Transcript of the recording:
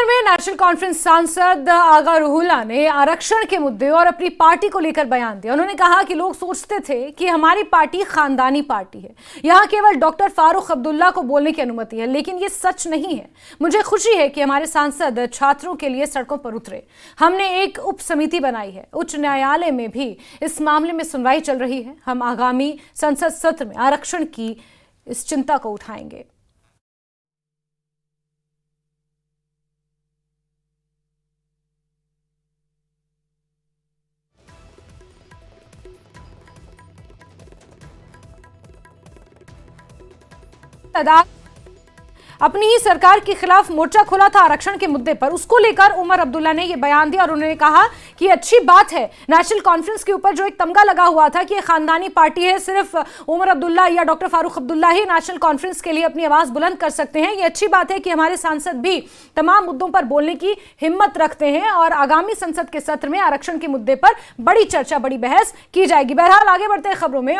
में national conference सांसद आगा Ruhollah ने आरक्षण के मुद्दे और अपनी पार्टी को लेकर बयान दिया। उन्होंने कहा कि लोग सोचते थे कि हमारी पार्टी खानदानी पार्टी है, यहां केवल डॉक्टर फारूक अब्दुल्ला को बोलने की अनुमति है, लेकिन ये सच नहीं है। मुझे खुशी है कि हमारे सांसद छात्रों के लिए सड़कों पर उतरे। हमने एक उप समिति बनाई है, उच्च न्यायालय में भी इस मामले में सुनवाई चल रही है। हम आगामी संसद सत्र में आरक्षण की इस चिंता को उठाएंगे। अपनी ही सरकार के खिलाफ मोर्चा खोला था आरक्षण के मुद्दे पर। उसको लेकर उमर अब्दुल्ला ने यह बयान दिया और उन्होंने कहा कि अच्छी बात है, नेशनल कॉन्फ्रेंस के ऊपर जो एक तमगा लगा हुआ था कि ये खानदानी पार्टी है, सिर्फ उमर अब्दुल्ला या डॉक्टर फारूक अब्दुल्ला ही नेशनल कॉन्फ्रेंस के लिए अपनी आवाज बुलंद कर सकते हैं। ये अच्छी बात है कि हमारे सांसद भी तमाम मुद्दों पर बोलने की हिम्मत रखते हैं और आगामी संसद के सत्र में आरक्षण के मुद्दे पर बड़ी चर्चा, बड़ी बहस की जाएगी। बहरहाल आगे बढ़ते हैं खबरों में।